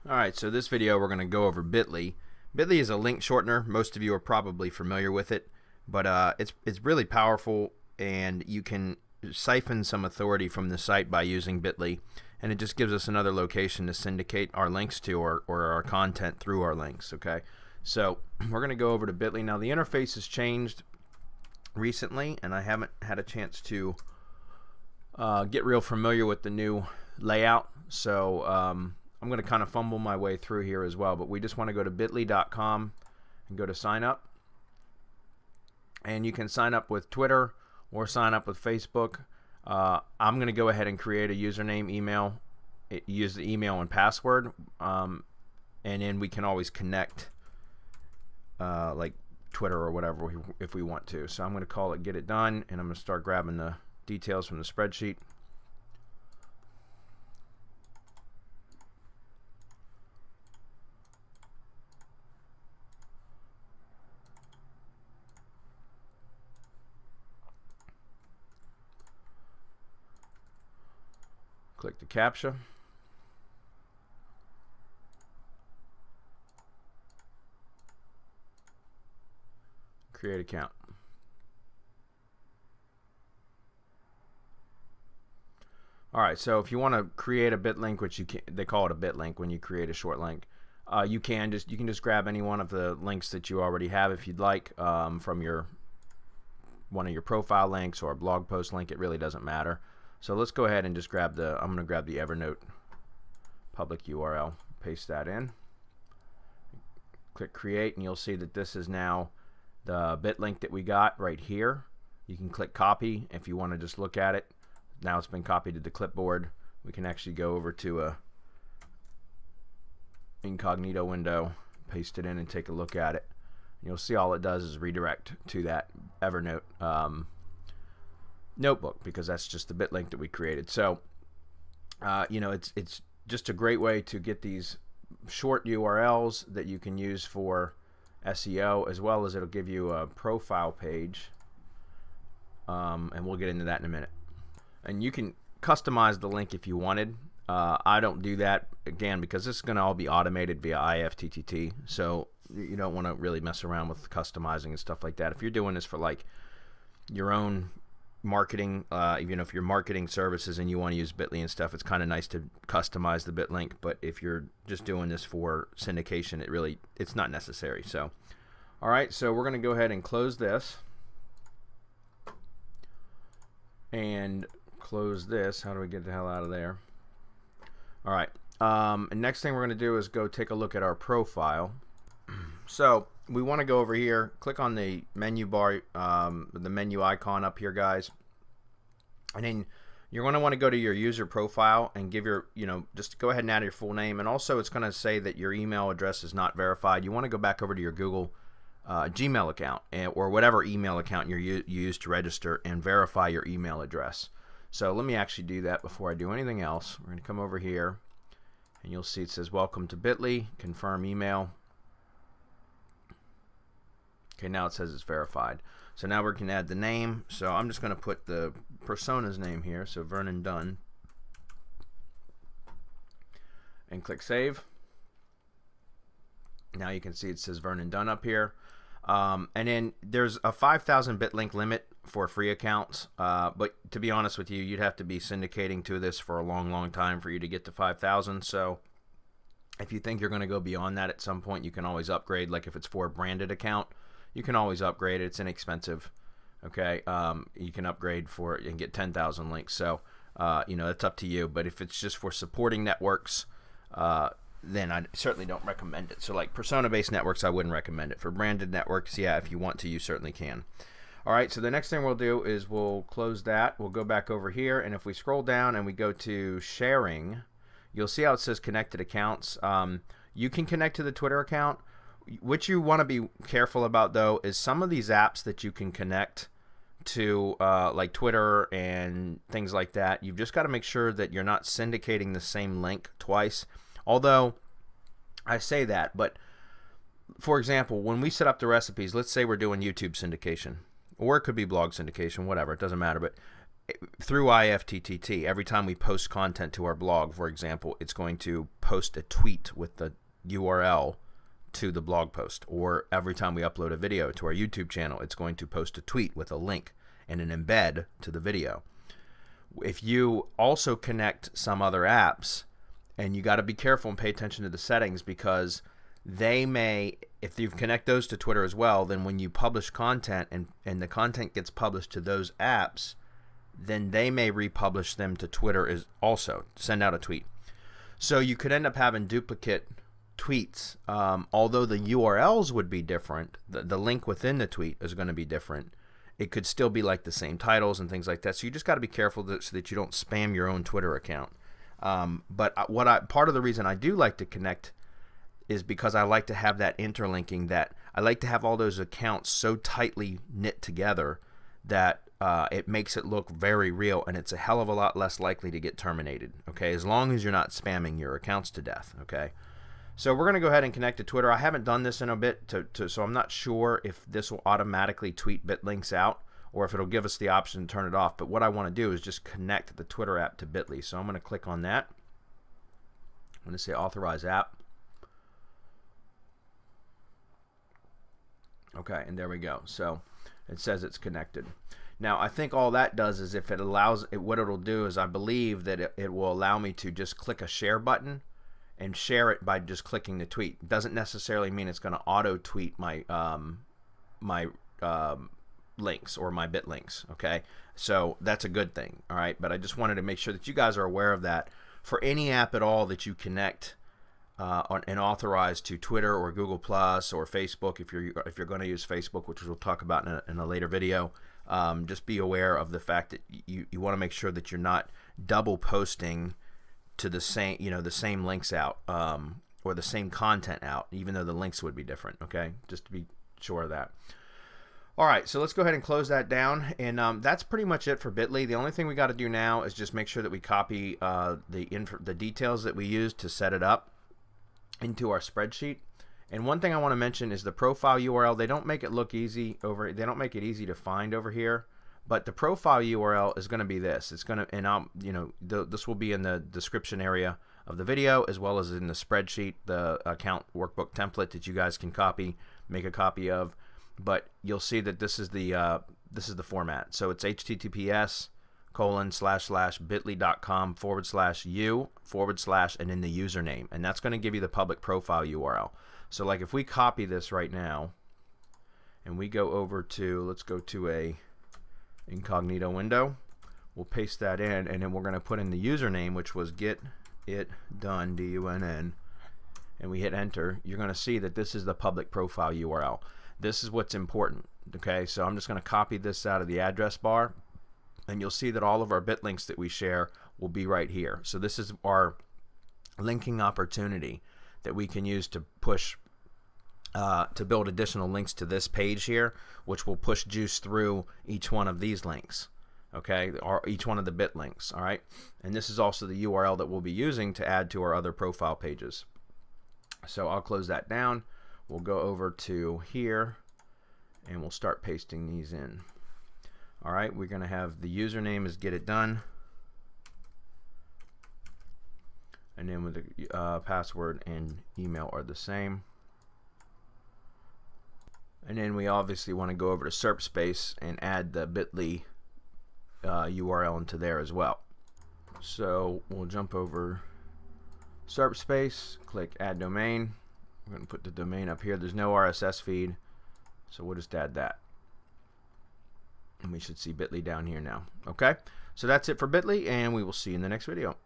Alright, so this video we're going to go over Bitly. Bitly is a link shortener. Most of you are probably familiar with it, but it's really powerful, and you can siphon some authority from the site by using Bitly, and it just gives us another location to syndicate our links to, or our content through our links. Okay, so we're going to go over to Bitly. Now the interface has changed recently, and I haven't had a chance to get real familiar with the new layout, so I'm going to kind of fumble my way through here as well, but we just want to go to bitly.com and go to sign up, and you can sign up with Twitter or sign up with Facebook. I'm going to go ahead and create a username, email, use the email and password, and then we can always connect like Twitter or whatever if we want to. So I'm going to call it Get It Done, and I'm going to start grabbing the details from the spreadsheet. Click the CAPTCHA. Create account. Alright, so if you want to create a bit link, which they call it a bit link when you create a short link, you can just grab any one of the links that you already have if you'd like, from one of your profile links or a blog post link. It really doesn't matter. So let's go ahead and just grab I'm going to grab the Evernote public URL, paste that in, click create, and you'll see that this is now the bit link that we got right here. You can click copy if you want to just look at it. Now it's been copied to the clipboard. We can actually go over to a incognito window, paste it in, and take a look at it. You'll see all it does is redirect to that Evernote notebook, because that's just the bit link that we created. So you know, it's just a great way to get these short URLs that you can use for SEO, as well as it'll give you a profile page, and we'll get into that in a minute. And you can customize the link if you wanted. I don't do that, again, because this is going to all be automated via IFTTT, so you don't want to really mess around with customizing and stuff like that. If you're doing this for like your own marketing, even if you're marketing services and you want to use Bitly and stuff, it's kind of nice to customize the bit link. But if you're just doing this for syndication, it's not necessary. So alright, so we're going to go ahead and close this and close this. How do we get the hell out of there? Alright, and next thing we're going to do is go take a look at our profile. So we want to go over here, click on the menu bar, the menu icon up here, guys, and then you're going to want to go to your user profile and give your, just go ahead and add your full name. And also it's going to say that your email address is not verified. You want to go back over to your Google Gmail account, or whatever email account you use to register, and verify your email address. So let me actually do that before I do anything else. We're going to come over here, and you'll see it says welcome to Bitly, confirm email. Okay, now it says it's verified. So now we can add the name. So I'm just going to put the persona's name here, so Vernon Dunn, and click save. Now you can see it says Vernon Dunn up here. And then there's a 5,000 bit link limit for free accounts, but to be honest with you, you'd have to be syndicating to this for a long time for you to get to 5,000. So if you think you're going to go beyond that at some point, you can always upgrade. Like if it's for a branded account, you can always upgrade. It's inexpensive. Okay, you can upgrade for it and get 10,000 links. So it's up to you. But if it's just for supporting networks, then I certainly don't recommend it. So like persona-based networks, I wouldn't recommend it. For branded networks, yeah, if you want to, you certainly can. Alright, so the next thing we'll do is we'll close that. We'll go back over here, and if we scroll down and we go to sharing, you'll see how it says connected accounts. You can connect to the Twitter account. What you want to be careful about, though, is some of these apps that you can connect to, like Twitter and things like that, you've just got to make sure that you're not syndicating the same link twice. Although I say that, but for example, when we set up the recipes, let's say we're doing YouTube syndication, or it could be blog syndication, whatever, it doesn't matter. But through IFTTT, every time we post content to our blog, for example, it's going to post a tweet with the URL to the blog post. Or every time we upload a video to our YouTube channel, it's going to post a tweet with a link and an embed to the video. If you also connect some other apps, and you got to be careful and pay attention to the settings, because they may, if you connect those to Twitter as well, then when you publish content and the content gets published to those apps, then they may republish them to Twitter as also, send out a tweet. So you could end up having duplicate tweets. Although the URLs would be different, the link within the tweet is going to be different. It could still be like the same titles and things like that. So you just got to be careful so that you don't spam your own Twitter account. But part of the reason I do like to connect is because I like to have that interlinking, that I like to have all those accounts so tightly knit together that it makes it look very real, and it's a hell of a lot less likely to get terminated, okay, as long as you're not spamming your accounts to death, okay? So we're going to go ahead and connect to Twitter. I haven't done this in a bit, so I'm not sure if this will automatically tweet Bitlinks out or if it'll give us the option to turn it off. But what I want to do is just connect the Twitter app to Bitly. So I'm going to click on that. I'm going to say Authorize App. Okay, and there we go. So it says it's connected. Now, I think all that does is, if it allows it, what it'll do is, I believe that it will allow me to just click a share button and share it by just clicking the tweet. It doesn't necessarily mean it's going to auto tweet my links or my Bitlinks, okay? So that's a good thing, all right? But I just wanted to make sure that you guys are aware of that. For any app at all that you connect and authorize to Twitter or Google Plus or Facebook, if you're going to use Facebook, which we'll talk about in a later video, just be aware of the fact that you want to make sure that you're not double posting to the same, the same links out, or the same content out, even though the links would be different, okay? Just to be sure of that. All right, so let's go ahead and close that down, and that's pretty much it for Bitly. The only thing we got to do now is just make sure that we copy the details that we used to set it up into our spreadsheet. And one thing I want to mention is the profile URL. They don't make it look easy they don't make it easy to find over here, but the profile URL is going to be this. It's going to, and this will be in the description area of the video, as well as in the spreadsheet, the account workbook template that you guys can make a copy of. But you'll see that this is the format. So it's https://bit.ly.com/u/ and then the username, and that's going to give you the public profile URL. So like if we copy this right now and we go over to, let's go to a incognito window, we'll paste that in, and then we're going to put in the username, which was getitdone, D-U-N-N, and we hit enter. You're going to see that this is the public profile URL. This is what's important, okay? So I'm just going to copy this out of the address bar, and you'll see that all of our Bitlinks that we share will be right here. So this is our linking opportunity that we can use to push, to build additional links to this page here, which will push juice through each one of these links, okay, or each one of the Bitlinks, all right? And this is also the URL that we'll be using to add to our other profile pages. So I'll close that down. We'll go over to here and we'll start pasting these in. All right, we're going to have the username is getitdone, and then with the password and email are the same. And then we obviously want to go over to SERP and add the bit.ly URL into there as well. So we'll jump over SERP, click add domain. We're going to put the domain up here. There's no RSS feed, so we'll just add that. And we should see Bitly down here now. Okay, so that's it for Bitly, and we will see you in the next video.